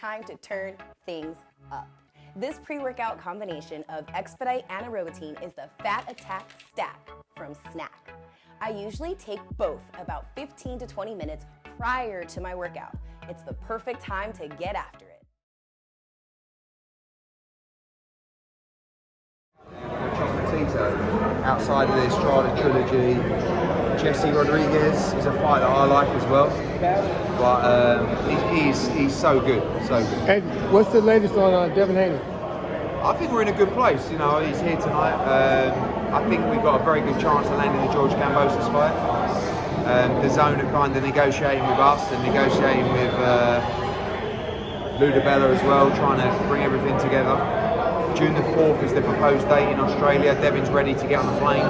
time to turn things up. This pre-workout combination of Expedite and Aerobatine is the Fat Attack Stack from Snack. I usually take both about 15 to 20 minutes prior to my workout. It's the perfect time to get after it. Chocolatito, outside of this Strada trilogy, Jesse Rodriguez is a fighter I like as well, but he's so good, so good. And what's the latest on Devin Haney? I think we're in a good place. You know, he's here tonight. I think we've got a very good chance of landing the George Kambosos fight. The zone are kind of negotiating with us and negotiating with Ludabella as well, trying to bring everything together. June the 4th is the proposed date in Australia. Devin's ready to get on the plane.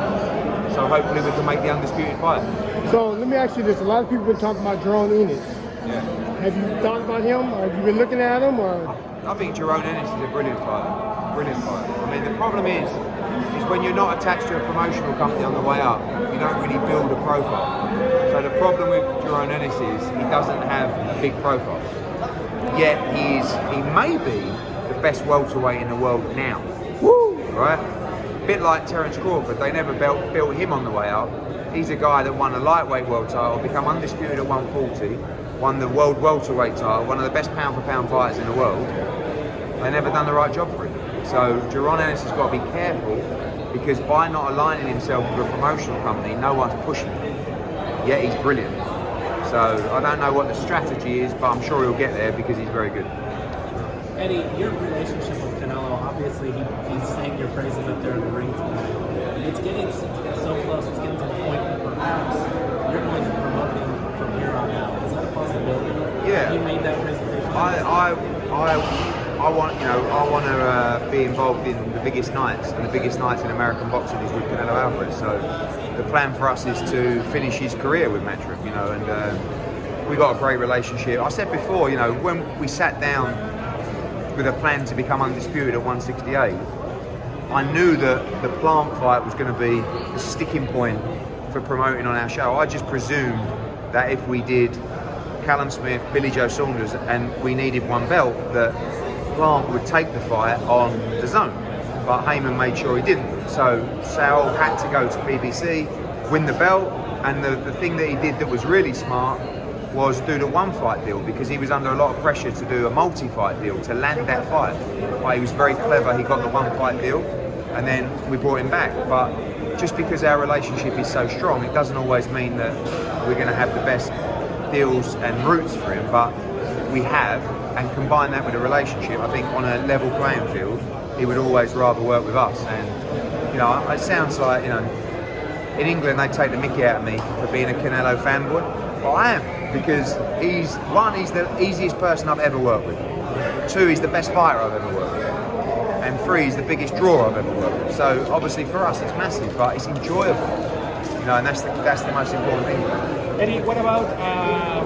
So hopefully we can make the undisputed fight. So let me ask you this. A lot of people have been talking about Jerome Ennis. Yeah. Have you thought about him? Or have you been looking at him? Or? I think Jerome Ennis is a brilliant fighter. Brilliant fighter. I mean, the problem is when you're not attached to a promotional company on the way up, you don't really build a profile. So the problem with Jerome Ennis is he doesn't have a big profile. Yet he may be the best welterweight in the world now. Woo! Right? A bit like Terence Crawford, they never built him on the way up. He's a guy that won a lightweight world title, become undisputed at 140, won the world welterweight title, one of the best pound for pound fighters in the world. They never done the right job for him. So Jerome Ennis has got to be careful, because by not aligning himself with a promotional company, no one's pushing him. Yet he's brilliant. So I don't know what the strategy is, but I'm sure he'll get there because he's very good. Eddie, your relationship with Canelo, obviously he's saying your praises up there in the ring tonight. It's getting so close, it's getting to the point that perhaps you're going to promote him from here on out. Is that a possibility? Yeah. Have you made that presentation? I want to be involved in the biggest nights, and the biggest nights in American boxing is with Canelo Alvarez. So the plan for us is to finish his career with Matchroom, and we got a great relationship. I said before, when we sat down with a plan to become undisputed at 168, I knew that the Plant fight was going to be the sticking point for promoting on our show. I just presumed that if we did Callum Smith, Billy Joe Saunders, and we needed one belt, that Plant would take the fight on the zone. But Heyman made sure he didn't. So Saul had to go to PBC, win the belt, and the thing that he did that was really smart was do the one fight deal, because he was under a lot of pressure to do a multi-fight deal to land that fight. But he was very clever, he got the one fight deal, and then we brought him back. But just because our relationship is so strong, it doesn't always mean that we're going to have the best deals and routes for him, but we have, and combine that with a relationship, I think on a level playing field, he would always rather work with us. And it sounds like, in England they take the mickey out of me for being a Canelo fanboy. Well, I am, because he's the easiest person I've ever worked with. 2, he's the best fighter I've ever worked with. And 3, he's the biggest draw I've ever worked with. So obviously for us it's massive, but it's enjoyable. And that's the most important thing. Eddie, what about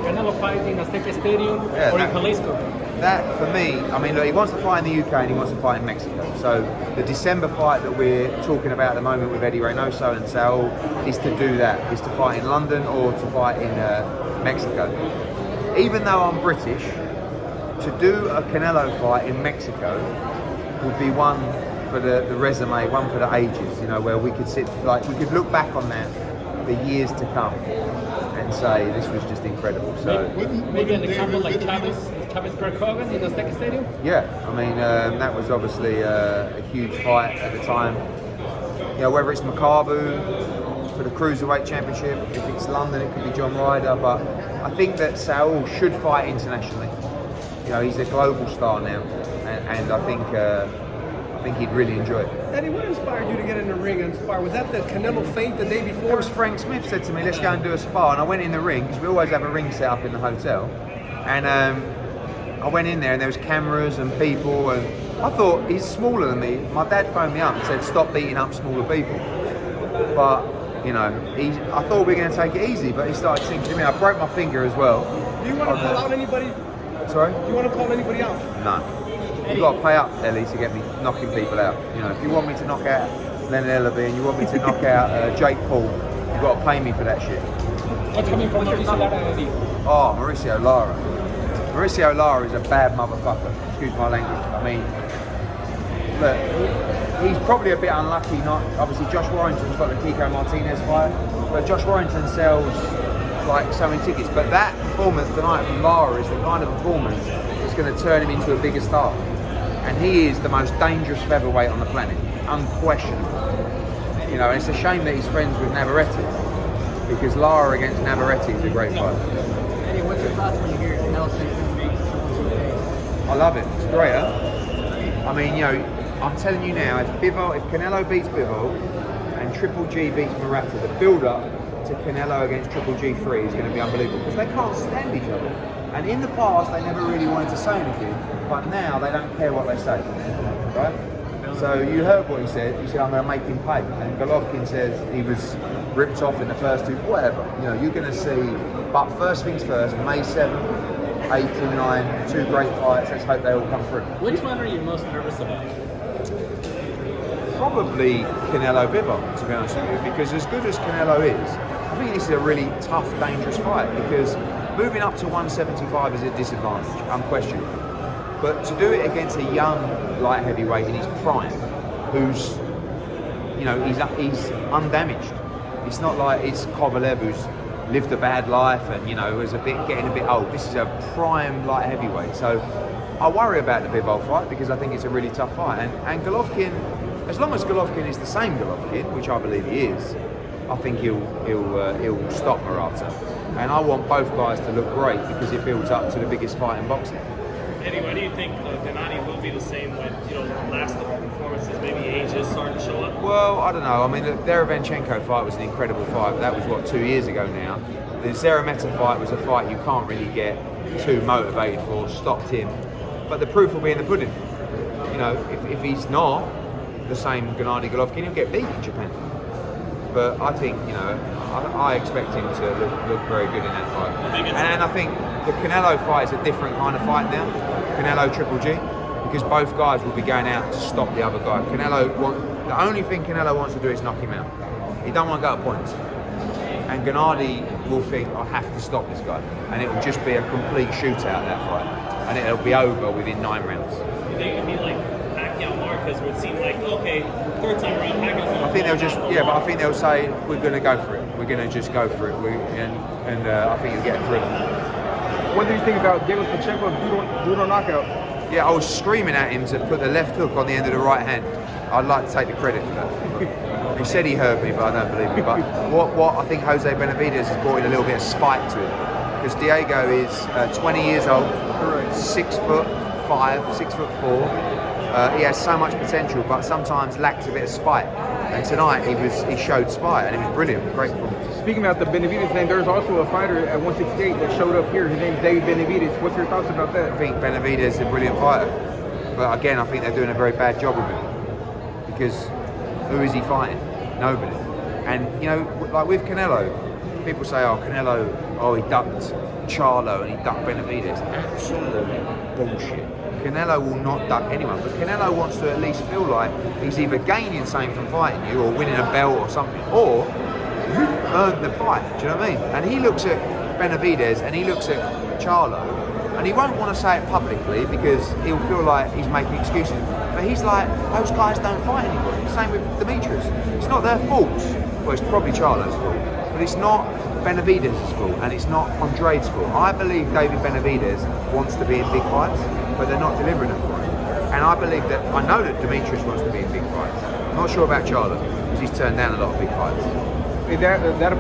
Canelo fighting in Azteca Stadium or in Jalisco? That, for me, look, he wants to fight in the UK and he wants to fight in Mexico. So the December fight that we're talking about at the moment with Eddie Reynoso and Saul is to do that, is to fight in London or to fight in Mexico. Even though I'm British, to do a Canelo fight in Mexico would be one for the resume, one for the ages, where we could we could look back on that for years to come and say this was just incredible. So maybe an example like Chavez Greg Hogan in the Azteca Stadium? Yeah, that was obviously a huge fight at the time. Whether it's Makabu for the Cruiserweight Championship, if it's London it could be John Ryder, but I think that Saul should fight internationally. He's a global star now, and I think he'd really enjoy it. Eddie, what inspired you to get in the ring and spar? Was that the Canelo feint the day before? It was Frank Smith said to me, let's go and do a spar, and I went in the ring, because we always have a ring set up in the hotel, and I went in there and there was cameras and people, and I thought, he's smaller than me. My dad phoned me up and said, stop beating up smaller people. But, I thought we were going to take it easy, but he started sinking to me. I broke my finger as well. Do you want to call out anybody? Sorry? Do you want to call anybody out? No. You've got to pay up, Ellie, to get me knocking people out. If you want me to knock out Leonard Ellaby and you want me to knock out Jake Paul, you've got to pay me for that shit. What's coming from Mauricio Lara, Eddie? Oh, Mauricio Lara. Mauricio Lara is a bad motherfucker. Excuse my language. I mean, look, he's probably a bit unlucky. Not obviously, Josh Warrington's got the Kiko Martinez fight, but Josh Warrington sells like so many tickets. But that performance tonight from Lara is the kind of performance that's going to turn him into a bigger star. And he is the most dangerous featherweight on the planet, unquestionably. You know, and it's a shame that he's friends with Navarrete, because Lara against Navarrete is a great fight. Eddie, what's your thoughts when you hear Canelo say he's going to make Triple G? I love it. It's great, huh? I mean, you know, I'm telling you now, if Canelo beats Bivol and Triple G beats Murata, the build-up to Canelo against Triple G3 is going to be unbelievable, because they can't stand each other. And in the past, they never really wanted to say anything, but now they don't care what they say, right? So you heard what he said. He said, I'm going to make him pay. And Golovkin says he was ripped off in the first two, whatever. You know, you're going to see. But first things first, May 7th, 8 and 9, two great fights. Let's hope they all come through. Which one are you most nervous about? Probably Canelo Bivol, to be honest with you, because as good as Canelo is, I think this is a really tough, dangerous fight, because moving up to 175 is a disadvantage, unquestionably. But to do it against a young light heavyweight in his prime, who's, you know, he's undamaged. It's not like it's Kovalev who's lived a bad life and, you know, is getting a bit old. This is a prime light heavyweight. So I worry about the Bivol fight, because I think it's a really tough fight. And Golovkin, as long as Golovkin is the same Golovkin, which I believe he is, I think he'll stop Murata. And I want both guys to look great, because it builds up to the biggest fight in boxing. Eddie, why do you think Gennady will be the same when, you know, last couple performances, maybe age is starting to show up? Well, I don't know. I mean, the Derevyanchenko fight was an incredible fight. That was, what, 2 years ago now. The Zeremeta fight was a fight you can't really get too motivated for, stopped him. But the proof will be in the pudding. You know, if he's not the same Gennady Golovkin, he'll get beat in Japan. But I think, you know, I expect him to look very good in that fight. And I think the Canelo fight is a different kind of fight now. Canelo Triple G, because both guys will be going out to stop the other guy. The only thing Canelo wants to do is knock him out. He don't want to go to points. And Gennady will think, I have to stop this guy. And it will just be a complete shootout, that fight. And it'll be over within 9 rounds. You think it'll be like Pacquiao Marquez, where it seemed like, okay, third time around, Pacquiao's going to... I think they'll just, but I think they'll say, we're going to go for it. We're going to just go for it. And I think you'll get a thrill. What do you think about David Pachenko's brutal knockout? Yeah, I was screaming at him to put the left hook on the end of the right hand. I'd like to take the credit for that. He said he heard me, but I don't believe me. But what I think Jose Benavidez has brought in a little bit of spite to him. Because Diego is 20 years old, 6'5", 6'4". He has so much potential, but sometimes lacks a bit of spite. And tonight he showed spite, and it was brilliant, great performance. Speaking about the Benavidez name, there's also a fighter at 168 that showed up here. His name's David Benavidez. What's your thoughts about that? I think Benavidez is a brilliant fighter, but again, I think they're doing a very bad job with him, because who is he fighting? Nobody. And you know, like with Canelo, people say, oh, Canelo, he ducked Charlo and he ducked Benavidez. Absolute bullshit. Canelo will not duck anyone, but Canelo wants to at least feel like he's either gaining something from fighting you, or winning a belt or something, or you earned the fight. Do you know what I mean? And he looks at Benavidez and he looks at Charlo, and he won't want to say it publicly because he'll feel like he's making excuses. But he's like, those guys don't fight anybody. Same with Demetrius. It's not their fault. Well, it's probably Charlo's fault, but it's not Benavidez's fault, and it's not Andrade's fault. I believe David Benavidez wants to be in big fights, but they're not delivering them for him. And I know that Demetrius wants to be in big fights. I'm not sure about Charlo, because he's turned down a lot of big fights. Is that a fight